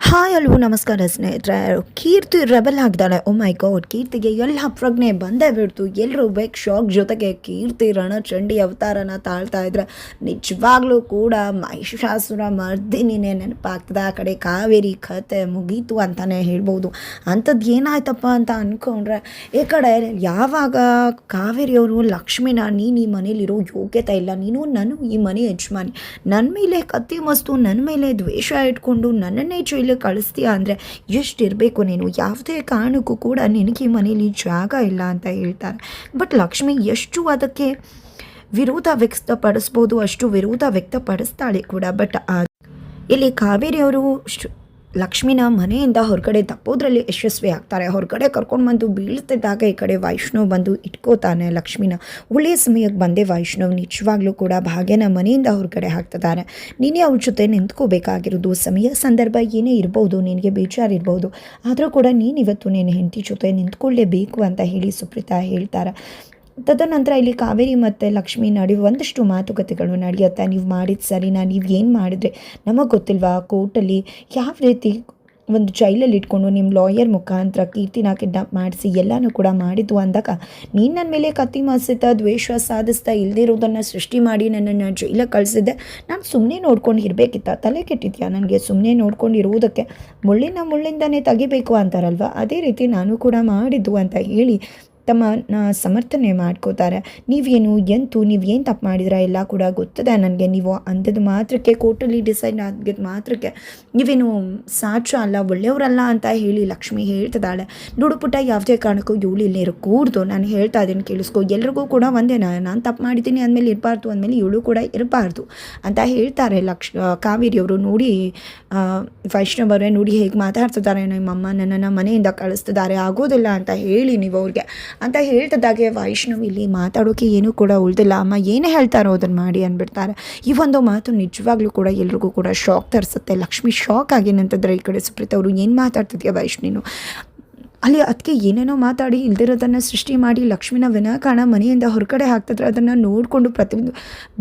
Hi ಅಲ್ವೋ ನಮಸ್ಕಾರ ಸ್ನೇಹಿತರೆ. ಕೀರ್ತಿ ರೆಬಲ್ ಆಗಿದ್ದಾಳೆ. ಓ ಮೈ ಗಾಡ್, ಕೀರ್ತಿಗೆ ಎಲ್ಲ ಪ್ರಜ್ಞೆ ಬಂದೇ ಬಿಡ್ತು. ಎಲ್ಲರೂ ಬೇಕು ಶಾಕ್. ಜೊತೆಗೆ ಕೀರ್ತಿ ರಣಚಂಡಿ ಅವತಾರನ ತಾಳ್ತಾ ಇದ್ರೆ ನಿಜವಾಗ್ಲೂ ಕೂಡ ಮಹಿಷಾಸುರ ಮರ್ದಿನಿನೇ ನೆನಪಾಗ್ತದೆ. ಆ ಕಡೆ ಕಾವೇರಿ ಕತೆ ಮುಗೀತು ಅಂತಲೇ ಹೇಳ್ಬೋದು. ಅಂಥದ್ದು ಏನಾಯ್ತಪ್ಪ ಅಂತ ಅಂದ್ಕೊಂಡ್ರೆ, ಈ ಕಡೆ ಯಾವಾಗ ಕಾವೇರಿಯವರು ಲಕ್ಷ್ಮಿನ ನೀನು ಈ ಮನೇಲಿರೋ ಯೋಗ್ಯತೆ ಇಲ್ಲ, ನೀನು ಈ ಮನೆ ಯಜಮಾನಿ, ನನ್ನ ಮೇಲೆ ಕತ್ತಿ ಮಸ್ತು, ನನ್ನ ಮೇಲೆ ದ್ವೇಷ ಇಟ್ಕೊಂಡು ನನ್ನನ್ನೇ ಜೈಲಿಗೆ ಕಳಿಸ್ತೀಯಾ ಅಂದರೆ ಎಷ್ಟಿರಬೇಕು ನೀನು, ಯಾವುದೇ ಕಾರಣಕ್ಕೂ ಕೂಡ ನಿನಗೆ ಈ ಮನೇಲಿ ಜಾಗ ಇಲ್ಲ ಅಂತ ಹೇಳ್ತಾರೆ. ಬಟ್ ಲಕ್ಷ್ಮಿ ಎಷ್ಟು ಅದಕ್ಕೆ ವಿರೋಧ ವ್ಯಕ್ತಪಡಿಸ್ಬೋದು ಅಷ್ಟು ವಿರೋಧ ವ್ಯಕ್ತಪಡಿಸ್ತಾಳೆ ಕೂಡ. ಬಟ್ ಇಲ್ಲಿ ಕಾವೇರಿಯವರು ಲಕ್ಷ್ಮಿನ ಮನೆಯಿಂದ ಹೊರಗಡೆ ತಪ್ಪೋದ್ರಲ್ಲಿ ಯಶಸ್ವಿ ಆಗ್ತಾರೆ. ಹೊರಗಡೆ ಕರ್ಕೊಂಡು ಬಂದು ಬೀಳ್ತಿದ್ದಾಗ ಈ ಕಡೆ ವೈಷ್ಣವ್ ಬಂದು ಇಟ್ಕೋತಾನೆ ಲಕ್ಷ್ಮಿನ. ಒಳ್ಳೆಯ ಸಮಯಕ್ಕೆ ಬಂದೆ ವೈಷ್ಣವ್ ನಿಜವಾಗ್ಲೂ ಕೂಡ ಭಾಗ್ಯನ ಮನೆಯಿಂದ ಹೊರಗಡೆ ಹಾಕ್ತಿದ್ದಾರೆ. ನೀನೇ ಅವ್ರ ಜೊತೆ ನಿಂತ್ಕೋಬೇಕಾಗಿರೋದು. ಸಮಯ ಸಂದರ್ಭ ಏನೇ ಇರ್ಬೋದು, ನಿನಗೆ ಬೇಜಾರಿರ್ಬೋದು, ಆದರೂ ಕೂಡ ನೀನು ಇವತ್ತು ನಿನ್ನ ಹೆಂಡತಿ ಜೊತೆ ನಿಂತ್ಕೊಳ್ಳೇಬೇಕು ಅಂತ ಹೇಳಿ ಸುಪ್ರೀತಾ ಹೇಳ್ತಾರೆ. ತದನಂತರ ಇಲ್ಲಿ ಕಾವೇರಿ ಮತ್ತು ಲಕ್ಷ್ಮಿ ನಡುವೆ ಒಂದಷ್ಟು ಮಾತುಕತೆಗಳು ನಡೆಯುತ್ತೆ. ನೀವು ಮಾಡಿದ ಸರಿನಾ, ನೀವು ಏನು ಮಾಡಿದ್ರೆ ನಮಗೆ ಗೊತ್ತಿಲ್ವಾ, ಕೋರ್ಟಲ್ಲಿ ಯಾವ ರೀತಿ ಒಂದು ಜೈಲಲ್ಲಿ ಇಟ್ಕೊಂಡು ನಿಮ್ಮ ಲಾಯರ್ ಮುಖಾಂತರ ಕೀರ್ತಿನ ಕಿಡ್ನಾಪ್ ಮಾಡಿಸಿ ಎಲ್ಲನೂ ಕೂಡ ಮಾಡಿದ್ದು ಅಂದಾಗ ನೀನು ನನ್ನ ಮೇಲೆ ಕತ್ತಿ ಮಾಸಿತ ದ್ವೇಷ ಸಾಧಿಸ್ತಾ ಇಲ್ದಿರೋದನ್ನು ಸೃಷ್ಟಿ ಮಾಡಿ ನನ್ನನ್ನು ಜೈಲಿಗೆ ಕಳಿಸಿದ್ದೆ. ನಾನು ಸುಮ್ಮನೆ ನೋಡ್ಕೊಂಡು ಇರಬೇಕಿತ್ತ, ತಲೆ ಕೆಟ್ಟಿದ್ಯಾ ನನಗೆ? ಸುಮ್ಮನೆ ನೋಡ್ಕೊಂಡು ಇರುವುದಕ್ಕೆ ಮುಳ್ಳಿಂದನೇ ತೆಗಿಬೇಕು ಅಂತಾರಲ್ವ, ಅದೇ ರೀತಿ ನಾನು ಕೂಡ ಮಾಡಿದ್ದು ಅಂತ ಹೇಳಿ ತಮ್ಮನ್ನ ಸಮರ್ಥನೆ ಮಾಡ್ಕೋತಾರೆ. ನೀವೇನು ನೀವೇನು ತಪ್ಪು ಮಾಡಿದ್ರೆ ಎಲ್ಲ ಕೂಡ ಗೊತ್ತದೆ ನನಗೆ. ನೀವು ಅಂಥದ್ದು ಮಾತ್ರಕ್ಕೆ ಕೋರ್ಟಲ್ಲಿ ಡಿಸೈಡ್ ಆಗಿದ್ದು ಮಾತ್ರಕ್ಕೆ ನೀವೇನು ಸಾಚ ಅಲ್ಲ, ಒಳ್ಳೆಯವರಲ್ಲ ಅಂತ ಹೇಳಿ ಲಕ್ಷ್ಮಿ ಹೇಳ್ತಿದ್ದಾಳೆ. ನೋಡು ಪುಟ್ಟ, ಯಾವುದೇ ಕಾರಣಕ್ಕೂ ಇವಳು ಇಲ್ಲೇ ಇರಕೂಡ್ದು. ನಾನು ಹೇಳ್ತಾ ಇದ್ದೀನಿ ಕೇಳಿಸ್ಕೊ. ಎಲ್ರಿಗೂ ಕೂಡ ಒಂದೇ, ನಾನು ತಪ್ಪು ಮಾಡಿದ್ದೀನಿ ಅಂದಮೇಲೆ ಇರಬಾರ್ದು, ಅಂದಮೇಲೆ ಇವಳು ಕೂಡ ಇರಬಾರ್ದು ಅಂತ ಹೇಳ್ತಾರೆ ಕಾವೇರಿಯವರು. ನೋಡಿ ವೈಷ್ಣವ್ ಅವರೇ, ನೋಡಿ ಹೇಗೆ ಮಾತಾಡ್ತಿದ್ದಾರೆ, ನಮ್ಮಮ್ಮ ನನ್ನನ್ನು ಮನೆಯಿಂದ ಕಳಿಸ್ತಿದ್ದಾರೆ, ಆಗೋದಿಲ್ಲ ಅಂತ ಹೇಳಿ ನೀವು ಅವ್ರಿಗೆ ಅಂತ ಹೇಳ್ತಿದ್ದಾಗೆ ವೈಷ್ಣವ್ ಇಲ್ಲಿ ಮಾತಾಡೋಕೆ ಏನೂ ಕೂಡ ಉಳಿದಿಲ್ಲ. ಅಮ್ಮ ಏನು ಹೇಳ್ತಾರೋ ಅದನ್ನು ಮಾಡಿ ಅಂದ್ಬಿಡ್ತಾರೆ. ಈ ಒಂದು ಮಾತು ನಿಜವಾಗ್ಲೂ ಕೂಡ ಎಲ್ರಿಗೂ ಕೂಡ ಶಾಕ್ ತರಿಸುತ್ತೆ. ಲಕ್ಷ್ಮಿ ಶಾಕ್ ಆಗಿ ನಿಂತಿದ್ರೆ ಈ ಕಡೆ ಸುಪ್ರೀತಾ ಅವರು, ಏನು ಮಾತಾಡ್ತಿದ್ಯಾ ವೈಷ್ಣಿನು? ಅಲ್ಲಿ ಅದಕ್ಕೆ ಏನೇನೋ ಮಾತಾಡಿ ಇಲ್ದಿರೋದನ್ನು ಸೃಷ್ಟಿ ಮಾಡಿ ಲಕ್ಷ್ಮಿನ ವಿನಾಕಾರಣ ಮನೆಯಿಂದ ಹೊರಗಡೆ ಹಾಕ್ತಿದ್ರೆ ಅದನ್ನು ನೋಡಿಕೊಂಡು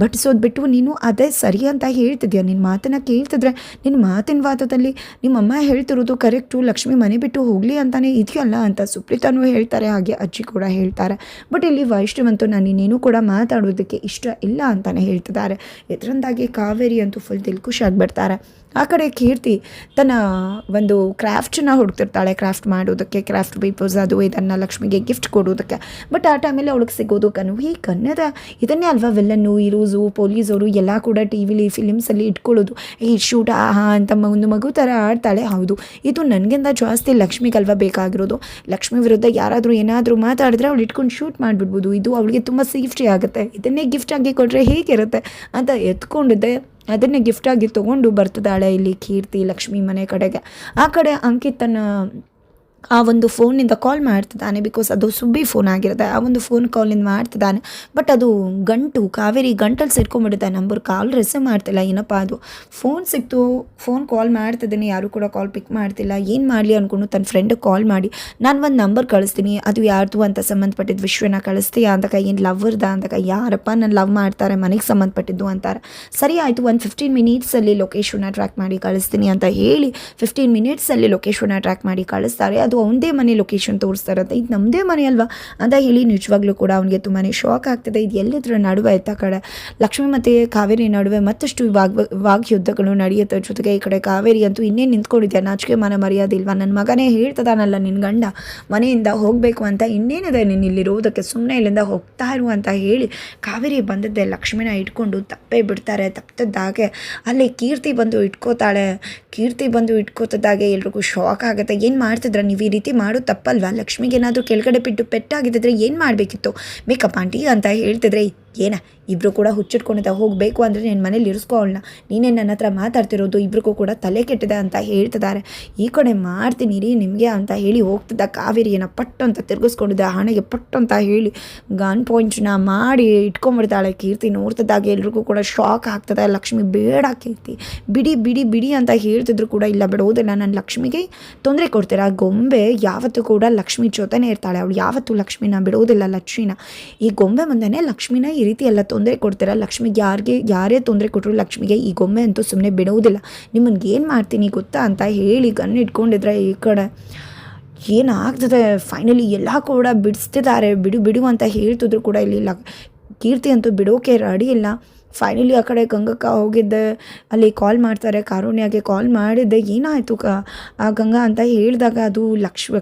ಭಟಿಸೋದು ಬಿಟ್ಟು ನೀನು ಅದೇ ಸರಿ ಅಂತ ಹೇಳ್ತಿದ್ಯಾ. ನಿನ್ನ ಮಾತನ್ನು ಕೇಳ್ತಿದ್ರೆ ನಿನ್ನ ಮಾತಿನ ವಾದದಲ್ಲಿ ನಿಮ್ಮಮ್ಮ ಹೇಳ್ತಿರೋದು ಕರೆಕ್ಟು, ಲಕ್ಷ್ಮಿ ಮನೆ ಬಿಟ್ಟು ಹೋಗಲಿ ಅಂತಲೇ ಇದೆಯಲ್ಲ ಅಂತ ಸುಪ್ರೀತಾನೂ ಹೇಳ್ತಾರೆ, ಹಾಗೆ ಅಜ್ಜಿ ಕೂಡ ಹೇಳ್ತಾರೆ. ಬಟ್ ಇಲ್ಲಿ ವೈಷ್ಣವಂತೂ ನಾನು ಇನ್ನೇನು ಕೂಡ ಮಾತಾಡೋದಕ್ಕೆ ಇಷ್ಟ ಇಲ್ಲ ಅಂತಲೇ ಹೇಳ್ತಿದ್ದಾರೆ. ಇದರಿಂದಾಗಿ ಕಾವೇರಿ ಅಂತೂ ಫುಲ್ ದಿಲ್ಖುಷ್ ಆಗಿಬಿಡ್ತಾರೆ. ಆ ಕಡೆ ಕೀರ್ತಿ ತನ್ನ ಒಂದು ಕ್ರಾಫ್ಟನ್ನ ಹುಡುಕ್ತಿರ್ತಾಳೆ, ಕ್ರಾಫ್ಟ್ ಮಾಡೋದಕ್ಕೆ, ಕ್ರಾಫ್ಟ್ ಪೇಪರ್ಸ್ ಅದು ಇದನ್ನು ಲಕ್ಷ್ಮಿಗೆ ಗಿಫ್ಟ್ ಕೊಡೋದಕ್ಕೆ. ಬಟ್ ಆ ಟೈಮಲ್ಲಿ ಅವಳಿಗೆ ಸಿಗೋದು ಕಣ್ಣು. ಈ ಕನ್ನಡ ಇದನ್ನೇ ಅಲ್ವಾ ವಿಲ್ಲನ್ನು, ಹೀರೋಸು, ಪೊಲೀಸವರು ಎಲ್ಲ ಕೂಡ ಟಿ ವಿಲಿ ಫಿಲಿಮ್ಸಲ್ಲಿ ಇಟ್ಕೊಳ್ಳೋದು. ಈ ಶೂಟ್ ಅಂತ ಒಂದು ಮಗು ಥರ ಆಡ್ತಾಳೆ. ಹೌದು, ಇದು ನನಗಿಂತ ಜಾಸ್ತಿ ಲಕ್ಷ್ಮಿಗೆ ಅಲ್ವಾ ಬೇಕಾಗಿರೋದು. ಲಕ್ಷ್ಮಿ ವಿರುದ್ಧ ಯಾರಾದರೂ ಏನಾದರೂ ಮಾತಾಡಿದ್ರೆ ಅವಳು ಇಟ್ಕೊಂಡು ಶೂಟ್ ಮಾಡಿಬಿಡ್ಬೋದು. ಇದು ಅವಳಿಗೆ ತುಂಬ ಸೇಫ್ಟಿ ಆಗುತ್ತೆ. ಇದನ್ನೇ ಗಿಫ್ಟ್ ಆಗಿ ಕೊಟ್ಟರೆ ಹೇಗಿರುತ್ತೆ ಅಂತ ಎತ್ಕೊಂಡಿದ್ದೆ. ಅದನ್ನೇ ಗಿಫ್ಟಾಗಿ ತೊಗೊಂಡು ಬರ್ತಿದ್ದಾಳೆ ಇಲ್ಲಿ ಕೀರ್ತಿ ಲಕ್ಷ್ಮಿ ಮನೆ ಕಡೆಗೆ. ಆ ಕಡೆ ಅಂಕಿತ್ ತನ್ನ ಆ ಒಂದು ಫೋನಿಂದ ಕಾಲ್ ಮಾಡ್ತಿದ್ದಾನೆ. ಬಿಕಾಸ್ ಅದು ಸುಬ್ಬಿ ಫೋನ್ ಆಗಿರುತ್ತೆ. ಆ ಒಂದು ಫೋನ್ ಕಾಲಿಂದ ಮಾಡ್ತಿದ್ದಾನೆ. ಬಟ್ ಅದು ಕಾವೇರಿ ಗಂಟಲ್ಲಿ ಸೇರ್ಕೊಂಡ್ಬಿಡುತ್ತೆ. ನಂಬರ್ ಕಾಲ್ ರಿಸೀವ್ ಮಾಡ್ತಿಲ್ಲ. ಏನಪ್ಪ ಅದು ಫೋನ್ ಸಿಕ್ತು, ಫೋನ್ ಕಾಲ್ ಮಾಡ್ತಿದ್ದೀನಿ, ಯಾರೂ ಕೂಡ ಕಾಲ್ ಪಿಕ್ ಮಾಡ್ತಿಲ್ಲ, ಏನು ಮಾಡಲಿ ಅಂದ್ಕೊಂಡು ತನ್ನ ಫ್ರೆಂಡಿಗೆ ಕಾಲ್ ಮಾಡಿ ನಾನು ಒಂದು ನಂಬರ್ ಕಳಿಸ್ತೀನಿ, ಅದು ಯಾರ್ದು ಅಂತ ಸಂಬಂಧಪಟ್ಟಿದ್ದು ವಿಶ್ವನ ಕಳಿಸ್ತೀಯಾ ಅಂದಾಗ, ಏನು ಲವ್ವರ್ದ ಅಂದಾಗ, ಯಾರಪ್ಪ ನಾನು ಲವ್ ಮಾಡ್ತಾರೆ ಮನೆಗೆ ಸಂಬಂಧಪಟ್ಟಿದ್ದು ಅಂತಾರೆ. ಸರಿ ಆಯಿತು, ಒಂದು 15 ಮಿನಿಟ್ಸಲ್ಲಿ ಲೊಕೇಶನ್ನ ಟ್ರ್ಯಾಕ್ ಮಾಡಿ ಕಳಿಸ್ತೀನಿ ಅಂತ ಹೇಳಿ 15 ಮಿನಿಟ್ಸಲ್ಲಿ ಲೊಕೇಶನ್ನ ಟ್ರ್ಯಾಕ್ ಮಾಡಿ ಕಳಿಸ್ತಾರೆ. ಅದು ಅವನದೇ ಮನೆ ಲೊಕೇಶನ್ ತೋರಿಸ್ತಾ ಇರುತ್ತೆ. ಇದು ನಮ್ಮದೇ ಮನೆ ಅಲ್ವಾ ಅಂತ ಹೇಳಿ ನಿಜವಾಗ್ಲೂ ಕೂಡ ಅವನಿಗೆ ತುಂಬಾ ಶಾಕ್ ಆಗ್ತದೆ. ಇದು ಎಲ್ಲಿದ್ರ ನಡುವೆ ಆಯ್ತಾ ಕಡೆ ಲಕ್ಷ್ಮಿ ಮತ್ತು ಕಾವೇರಿ ನಡುವೆ ಮತ್ತಷ್ಟು ಯುದ್ಧಗಳು ನಡೆಯುತ್ತೆ. ಜೊತೆಗೆ ಈ ಕಡೆ ಕಾವೇರಿ ಅಂತೂ ಇನ್ನೇನು ನಿಂತ್ಕೊಂಡಿದ್ಯಾ, ನಾಚಿಕೆ ಮನ ಮರ್ಯಾದಿಲ್ವಾ, ನನ್ನ ಮಗನೇ ಹೇಳ್ತದಾನಲ್ಲ ನಿನ್ನ ಗಂಡ ಮನೆಯಿಂದ ಹೋಗಬೇಕು ಅಂತ, ಇನ್ನೇನಿದೆ ನೀನು ಇಲ್ಲಿರೋದಕ್ಕೆ, ಸುಮ್ಮನೆ ಇಲ್ಲಿಂದ ಹೋಗ್ತಾ ಇರು ಅಂತ ಹೇಳಿ ಕಾವೇರಿ ಬಂದದ್ದೇ ಲಕ್ಷ್ಮಿನ ಇಟ್ಕೊಂಡು ತಪ್ಪೇ ಬಿಡ್ತಾರೆ. ತಪ್ಪದಾಗೆ ಅಲ್ಲಿ ಕೀರ್ತಿ ಬಂದು ಇಟ್ಕೋತಾಳೆ. ಕೀರ್ತಿ ಬಂದು ಇಟ್ಕೋತದಾಗೆ ಎಲ್ರಿಗೂ ಶಾಕ್ ಆಗುತ್ತೆ. ಏನು ಮಾಡ್ತಿದ್ರೆ ನೀವು, ಈ ರೀತಿ ಮಾಡೋದು ತಪ್ಪಲ್ವಾ? ಲಕ್ಷ್ಮಿಗೆ ಏನಾದರೂ ಕೆಳಗಡೆ ಬಿಟ್ಟು ಪೆಟ್ಟಾಗಿದ್ದರೆ ಏನು ಮಾಡಬೇಕಿತ್ತು? ಮೇಕಪ್ ಆಂಟಿ ಅಂತ ಹೇಳ್ತಿದ್ರೆ ಇಬ್ಬರು ಕೂಡ ಹುಚ್ಚಿಟ್ಕೊಂಡಿದ್ದ, ಹೋಗಬೇಕು ಅಂದರೆ ನಿನ್ನ ಮನೇಲಿ ಇರಿಸ್ಕೊಳ್ಳೋಣ, ನೀನೇ ನನ್ನ ಹತ್ರ ಮಾತಾಡ್ತಿರೋದು, ಇಬ್ರಿಗೂ ಕೂಡ ತಲೆ ಕೆಟ್ಟಿದೆ ಅಂತ ಹೇಳ್ತಿದ್ದಾರೆ. ಈ ಕಡೆ ಮಾಡ್ತೀನಿ ರೀ ನಿಮಗೆ ಅಂತ ಹೇಳಿ ಹೋಗ್ತಿದ್ದ ಕಾವೇರಿಯನ್ನು ಪಟ್ಟು ಅಂತ ತಿರುಗಿಸ್ಕೊಂಡಿದ್ದೆ, ಹಣೆಗೆ ಪಟ್ಟು ಅಂತ ಹೇಳಿ ಗನ್ ಪಾಯಿಂಟ್ನ ಮಾಡಿ ಇಟ್ಕೊಂಡ್ಬಿಡ್ತಾಳೆ ಕೀರ್ತಿ. ನೋಡ್ತಿದ್ದಾಗ ಎಲ್ರಿಗೂ ಕೂಡ ಶಾಕ್ ಆಗ್ತದೆ. ಲಕ್ಷ್ಮಿ ಬೇಡ ಕೀರ್ತಿ, ಬಿಡಿ ಬಿಡಿ ಬಿಡಿ ಅಂತ ಹೇಳ್ತಿದ್ರು ಕೂಡ ಇಲ್ಲ ಬಿಡೋದಿಲ್ಲ, ನಾನು ಲಕ್ಷ್ಮಿಗೆ ತೊಂದರೆ ಕೊಡ್ತೀರಾ. ಗೊಂಬೆ ಯಾವತ್ತೂ ಕೂಡ ಲಕ್ಷ್ಮಿ ಜೊತೆನೇ ಇರ್ತಾಳೆ, ಅವಳು ಯಾವತ್ತೂ ಲಕ್ಷ್ಮಿನ ಬಿಡೋದಿಲ್ಲ. ಲಕ್ಷ್ಮಿನ ಈ ಗೊಂಬೆ ಮುಂದೆನೇ ಲಕ್ಷ್ಮಿನ ರೀತಿ ಎಲ್ಲ ತೊಂದರೆ ಕೊಡ್ತೀರಾ. ಲಕ್ಷ್ಮಿಗೆ ಯಾರೇ ತೊಂದರೆ ಕೊಟ್ಟರು ಲಕ್ಷ್ಮಿಗೆ ಈ ಗೊಂಬೆ ಅಂತೂ ಸುಮ್ಮನೆ ಬಿಡುವುದಿಲ್ಲ. ನಿಮ್ಮನ್ಗೆ ಏನು ಮಾಡ್ತೀನಿ ಗೊತ್ತಾ ಅಂತ ಹೇಳಿ ಗನ್ ಇಟ್ಕೊಂಡಿದ್ರೆ ಈ ಕಡೆ ಏನಾಗ್ತದೆ ಫೈನಲಿ ಎಲ್ಲ ಕೂಡ ಬಿಡಿಸ್ತಿದ್ದಾರೆ. ಬಿಡು ಅಂತ ಹೇಳ್ತಿದ್ರು ಕೂಡ ಇಲ್ಲಿ ಕೀರ್ತಿ ಅಂತೂ ಬಿಡೋಕೆ ರೆಡಿ ಇಲ್ಲ. ಫೈನಲಿ ಆ ಕಡೆ ಗಂಗಕ್ಕ ಹೋಗಿದ್ದೆ, ಅಲ್ಲಿ ಕಾಲ್ ಮಾಡ್ತಾರೆ, ಕಾರುಣ್ಯಗೆ ಕಾಲ್ ಮಾಡಿದ್ದೆ, ಏನಾಯಿತು ಆ ಗಂಗಾ ಅಂತ ಹೇಳಿದಾಗ ಅದು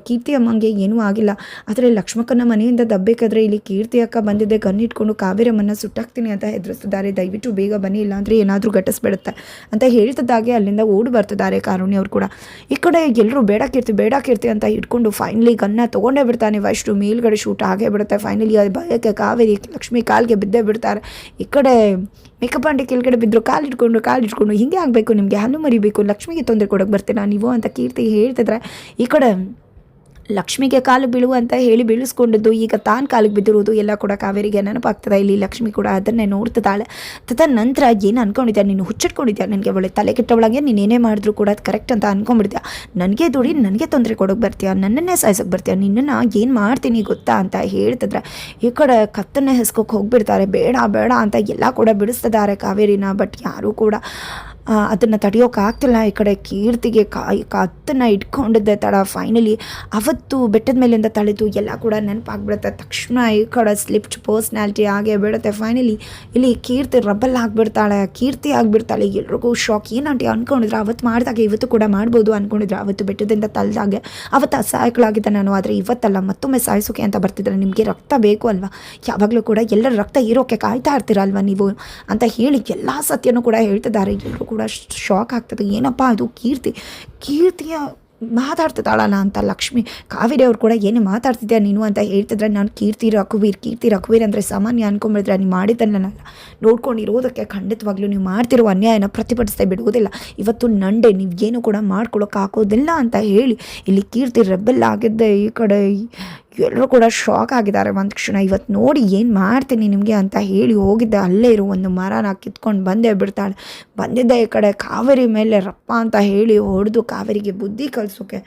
ಕೀರ್ತಿ ಅಮ್ಮಂಗೆ ಏನೂ ಆಗಿಲ್ಲ. ಆದರೆ ಲಕ್ಷ್ಮಕ್ಕನ ಮನೆಯಿಂದ ದಬ್ಬೇಕಾದ್ರೆ ಇಲ್ಲಿ ಕೀರ್ತಿ ಅಕ್ಕ ಬಂದಿದ್ದೆ, ಗನ್ನಿಟ್ಕೊಂಡು ಕಾವೇರಮ್ಮನ್ನ ಸುಟ್ಟಾಕ್ತೀನಿ ಅಂತ ಹೆದರಿಸ್ತಿದ್ದಾರೆ. ದಯವಿಟ್ಟು ಬೇಗ ಬನ್ನಿ, ಇಲ್ಲಾಂದರೆ ಏನಾದರೂ ಘಟಿಸ್ಬಿಡುತ್ತೆ ಅಂತ ಹೇಳ್ತಿದ್ದಾಗೆ ಅಲ್ಲಿಂದ ಓಡಿ ಬರ್ತಿದ್ದಾರೆ ಕಾರುಣ್ಯ ಅವ್ರು ಕೂಡ. ಈ ಕಡೆ ಎಲ್ಲರೂ ಬೇಡ ಕೀರ್ತಿ ಅಂತ ಇಟ್ಕೊಂಡು ಫೈನಲಿ ಗನ್ನ ತೊಗೊಂಡೇ ಬಿಡ್ತಾನೆ. ವೈಷ್ಣು ಮೇಲ್ಗಡೆ ಶೂಟ್ ಆಗೇ ಬಿಡುತ್ತೆ. ಫೈನಲಿ ಅದು ಭಯಕ್ಕೆ ಕಾವೇರಿ ಲಕ್ಷ್ಮಿ ಕಾಲ್ಗೆ ಬಿದ್ದೇ ಬಿಡ್ತಾರೆ. ಈ ಕಡೆ ಮೇಕಪ್ ಆಂಟಿ ಕೆಳಗಡೆ ಬಿದ್ದರು, ಕಾಲಿಟ್ಕೊಂಡು ಹಿಂಗೆ ಆಗಬೇಕು, ನಿಮಗೆ ಹಲ್ಲು ಮರಿಬೇಕು, ಲಕ್ಷ್ಮಿಗೆ ತೊಂದರೆ ಕೊಡೋಕೆ ಬರ್ತೀರಾ ನೀವು ಅಂತ ಕೀರ್ತಿ ಹೇಳ್ತಿದ್ರೆ ಈ ಕಡೆ ಲಕ್ಷ್ಮಿಗೆ ಕಾಲು ಬೀಳುವ ಅಂತ ಹೇಳಿ ಬೀಳಿಸ್ಕೊಂಡಿದ್ದು ಈಗ ತಾನು ಕಾಲಿಗೆ ಬಿದ್ದಿರುವುದು ಎಲ್ಲ ಕೂಡ ಕಾವೇರಿಗೆ ನೆನಪಾಗ್ತದೆ. ಇಲ್ಲಿ ಲಕ್ಷ್ಮಿ ಕೂಡ ಅದನ್ನೇ ನೋಡ್ತಿದ್ದಾಳೆ. ನಂತರ ಏನು ಅನ್ಕೊಂಡಿದ್ಯಾ, ನೀನು ಹುಚ್ಚಿಟ್ಕೊಂಡಿದ್ಯಾ, ನನಗೆ ಒಳ್ಳೆ ತಲೆ ಕೆಟ್ಟವಳಾಗೆ ನೀನೇನೇ ಮಾಡಿದ್ರು ಕೂಡ ಅದು ಕರೆಕ್ಟ್ ಅಂತ ಅನ್ಕೊಂಡ್ಬಿಡ್ತೀಯ, ನನಗೆ ದುಡಿ ನನಗೆ ತೊಂದರೆ ಕೊಡೋಕೆ ಬರ್ತೀಯ, ನನ್ನನ್ನೇ ಸಾಯಿಸೋಕೆ ಬರ್ತೀಯ, ನಿನ್ನನ್ನು ಏನು ಮಾಡ್ತೀನಿ ಗೊತ್ತಾ ಅಂತ ಹೇಳ್ತಿದ್ರೆ ಈ ಕಡೆ ಕತ್ತನ್ನೇ ಹೆಸ್ಕೋಕೆ ಹೋಗ್ಬಿಡ್ತಾರೆ. ಬೇಡ ಅಂತ ಎಲ್ಲ ಕೂಡ ಬಿಡಿಸ್ತಿದ್ದಾರೆ ಕಾವೇರಿನ. ಬಟ್ ಯಾರೂ ಕೂಡ ಅದನ್ನು ತಡೆಯೋಕ್ಕಾಗ್ತಿಲ್ಲ. ಈ ಕಡೆ ಕೀರ್ತಿಗೆ ಕತ್ತನ್ನು ಇಟ್ಕೊಂಡಿದ್ದೆ ತಡ. ಫೈನಲಿ ಅವತ್ತು ಬೆಟ್ಟದ ಮೇಲಿಂದ ತಳೆದು ಎಲ್ಲ ಕೂಡ ನೆನಪಾಗ್ಬಿಡುತ್ತೆ. ತಕ್ಷಣ ಈ ಕಡೆ ಸ್ಲಿಪ್ಡ್ ಪರ್ಸ್ನಾಲಿಟಿ ಆಗೇ ಬಿಡುತ್ತೆ. ಫೈನಲಿ ಇಲ್ಲಿ ಕೀರ್ತಿ ರಬ್ಬಲ್ ಆಗಿಬಿಡ್ತಾಳೆ, ಎಲ್ರಿಗೂ ಶಾಕ್. ಏನಂಟಿ ಅಂದ್ಕೊಂಡಿದ್ರೆ ಅವತ್ತು ಮಾಡಿದಾಗ ಇವತ್ತು ಕೂಡ ಮಾಡ್ಬೋದು ಅಂದ್ಕೊಂಡಿದ್ರೆ, ಅವತ್ತು ಬೆಟ್ಟದಿಂದ ತಳ್ದಾಗೆ ಅವತ್ತು ಅಸಹಾಯಕಳಾಗಿದ್ದೆ ನಾನು, ಆದರೆ ಇವತ್ತಲ್ಲ ಮತ್ತೊಮ್ಮೆ ಸಾಯಿಸೋಕೆ ಅಂತ ಬರ್ತಿದ್ರೆ, ನಿಮಗೆ ರಕ್ತ ಬೇಕು ಅಲ್ವಾ, ಯಾವಾಗಲೂ ಕೂಡ ಎಲ್ಲರ ರಕ್ತ ಹೀರೋಕ್ಕೆ ಕಾಯ್ತಾ ಇರ್ತೀರಲ್ವ ನೀವು ಅಂತ ಹೇಳಿ ಎಲ್ಲ ಸತ್ಯನೂ ಕೂಡ ಹೇಳ್ತಿದ್ದಾರೆ. ಎಲ್ಲರೂ ಕೂಡ ಶಾಕ್ ಆಗ್ತದೆ. ಏನಪ್ಪ ಇದು ಕೀರ್ತಿಯ ಮಾತಾಡ್ತಿದ್ದಾಳಲ್ಲ ಅಂತ ಲಕ್ಷ್ಮಿ ಕಾವೇರಿ ಅವ್ರು ಕೂಡ ಏನೇ ಮಾತಾಡ್ತಿದ್ಯಾ ನೀನು ಅಂತ ಹೇಳ್ತಿದ್ರೆ, ನಾನು ಕೀರ್ತಿ ರಘುವೀರ್ ಅಂದರೆ ಸಾಮಾನ್ಯ ಅನ್ಕೊಂಡ್ಬಿಡ್ತಾರೆ. ನೀವು ಮಾಡಿದ್ದನ್ನೆಲ್ಲ ನೋಡ್ಕೊಂಡಿರೋದಕ್ಕೆ ಖಂಡಿತವಾಗ್ಲೂ ನೀವು ಮಾಡ್ತಿರೋ ಅನ್ಯಾಯನ ಪ್ರತಿಭಟಿಸ್ತಾ ಬಿಡುವುದಿಲ್ಲ. ಇವತ್ತು ನಂಡೆ ನೀವು ಏನು ಕೂಡ ಮಾಡ್ಕೊಳೋಕ್ಕಾಗೋದಿಲ್ಲ ಅಂತ ಹೇಳಿ ಇಲ್ಲಿ ಕೀರ್ತಿ ರೆಬೆಲ್ ಆಗಿದ್ದೆ. ಈ ಕಡೆ ಎಲ್ಲರೂ ಕೂಡ ಶಾಕ್ ಆಗಿದ್ದಾರೆ ಒಂದು ಕ್ಷಣ. ಇವತ್ತು ನೋಡಿ ಏನು ಮಾಡ್ತೀನಿ ನಿಮಗೆ ಅಂತ ಹೇಳಿ ಹೋಗಿದ್ದೆ. ಅಲ್ಲೇ ಇರೋ ಒಂದು ಮರನ ಕಿತ್ಕೊಂಡು ಬಂದಿದ್ದೆ ಈ ಕಡೆ ಕಾವೇರಿ ಮೇಲೆ ರಪ್ಪ ಅಂತ ಹೇಳಿ ಹೊಡೆದು ಕಾವೇರಿಗೆ ಬುದ್ಧಿ ಕಲಿಸೋಕೆ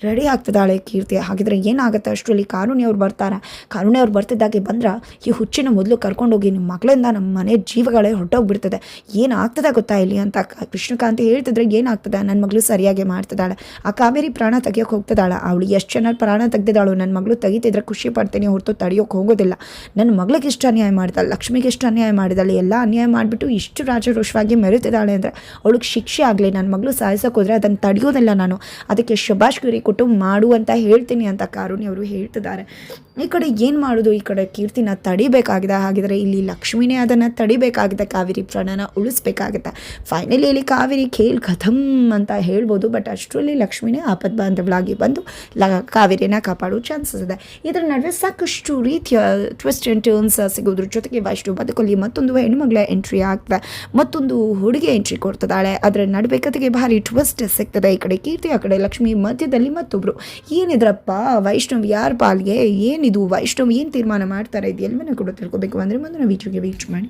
ರೆಡಿ ಆಗ್ತಿದ್ದಾಳೆ ಕೀರ್ತಿ. ಹಾಗಿದ್ರೆ ಏನಾಗುತ್ತೆ ಅಷ್ಟರಲ್ಲಿ ಕಾರುಣ್ಯ ಅವ್ರು ಬರ್ತಿದ್ದಾಗೆ ಬಂದ್ರೆ ಈ ಹುಚ್ಚಿನ ಮೊದಲು ಕರ್ಕೊಂಡೋಗಿ ನಿಮ್ಮ ಮಗಳಿಂದ ನಮ್ಮ ಮನೆ ಜೀವಗಳೇ ಹೊರಟೋಗ್ಬಿಡ್ತದೆ, ಏನಾಗ್ತದೆ ಗೊತ್ತಾ ಇಲ್ಲಿ ಅಂತ ಕೃಷ್ಣಕಾಂತ್ ಹೇಳ್ತಿದ್ರೆ, ಏನಾಗ್ತದೆ ನನ್ನ ಮಗಳು ಸರಿಯಾಗಿ ಮಾಡ್ತಿದ್ದಾಳೆ, ಆ ಕಾವೇರಿ ಪ್ರಾಣ ತೆಗಿಯೋಕೆ ಹೋಗ್ತಿದ್ದಾಳೆ, ಅವಳು ಎಷ್ಟು ಜನ ಪ್ರಾಣ ತೆಗೆದಿದ್ದಾಳು, ನನ್ನ ಮಗಳು ತೆಗಿತಿದ್ರೆ ಖುಷಿ ಪಡ್ತೀನಿ ಹೊರತು ತಡೆಯೋಕೆ ಹೋಗೋದಿಲ್ಲ. ನನ್ನ ಮಗಳಿಗೆ ಎಷ್ಟು ಅನ್ಯಾಯ ಮಾಡಿದಾಳೆ, ಲಕ್ಷ್ಮಿಗೆ ಎಷ್ಟು ಅನ್ಯಾಯ ಮಾಡಿದಾಳೆ, ಎಲ್ಲ ಅನ್ಯಾಯ ಮಾಡಿಬಿಟ್ಟು ಇಷ್ಟು ರಾಜರೋಷವಾಗಿ ಮೆರೆತಿದ್ದಾಳೆ ಅಂದರೆ ಅವಳಿಗೆ ಶಿಕ್ಷೆ ಆಗಲಿ. ನನ್ನ ಮಗಳು ಸಾಯಿಸೋಕೆ ಹೋದರೆ ಅದನ್ನು ತಡೆಯೋದಿಲ್ಲ, ನಾನು ಅದಕ್ಕೆ ಶಬಾಷ್ಗಿರಿ ಕೊಟ್ಟು ಮಾಡು ಅಂತ ಹೇಳ್ತೀನಿ ಅಂತ ಕಾರುಣ್ಯ ಅವರು ಹೇಳ್ತಿದ್ದಾರೆ. ಈ ಕಡೆ ಏನು ಮಾಡೋದು, ಈ ಕಡೆ ಕೀರ್ತಿನ ತಡಿಬೇಕಾಗಿದೆ. ಹಾಗಿದ್ರೆ ಇಲ್ಲಿ ಲಕ್ಷ್ಮಿನೇ ಅದನ್ನು ತಡಿಬೇಕಾಗಿದೆ, ಕಾವೇರಿ ಪ್ರಾಣನ ಉಳಿಸ್ಬೇಕಾಗುತ್ತೆ. ಫೈನಲಿ ಇಲ್ಲಿ ಕಾವೇರಿ ಖೇಲ್ ಖತಮ್ ಅಂತ ಹೇಳ್ಬೋದು. ಬಟ್ ಅಷ್ಟರಲ್ಲಿ ಲಕ್ಷ್ಮಿನೇ ಆಪತ್ ಬಾಂಧವಳಾಗಿ ಬಂದು ಕಾವೇರಿನ ಕಾಪಾಡೋ ಚಾನ್ಸಸ್ ಇದೆ. ಇದರ ನಡುವೆ ಸಾಕಷ್ಟು ರೀತಿಯ ಟ್ವಿಸ್ಟ್ ಆ್ಯಂಡ್ ಟರ್ನ್ಸ್ ಸಿಗೋದ್ರ ಜೊತೆಗೆ ವೈಷ್ಣು ಬದುಕಲ್ಲಿ ಮತ್ತೊಂದು ಹೆಣ್ಣುಮಗಳ ಎಂಟ್ರಿ ಆಗ್ತದೆ, ಮತ್ತೊಂದು ಹುಡುಗಿ ಎಂಟ್ರಿ ಕೊಡ್ತಿದ್ದಾಳೆ. ಅದರ ನಡುವೆ ಕತೆಗೆ ಭಾರಿ ಟ್ವಿಸ್ಟ್ ಸಿಗ್ತದೆ. ಈ ಕಡೆ ಕೀರ್ತಿ, ಆ ಕಡೆ ಲಕ್ಷ್ಮಿ, ಮಧ್ಯದಲ್ಲಿ ಮತ್ತೊಬ್ರು. ಏನಿದ್ರಪ್ಪ ವೈಷ್ಣವ್ ಯಾರ ಪಾಲ್ಗೆ, ಏನಿದು ವೈಷ್ಣವ್ ಏನು ತೀರ್ಮಾನ ಮಾಡ್ತಾರೆ, ಇದು ಎಲ್ಲವನ್ನೂ ಕೂಡ ತಿಳ್ಕೊಬೇಕು ಅಂದರೆ ಮುಂದಿನ ವೀಡಿಯೋಗೆ ವೇಟ್ ಮಾಡಿ.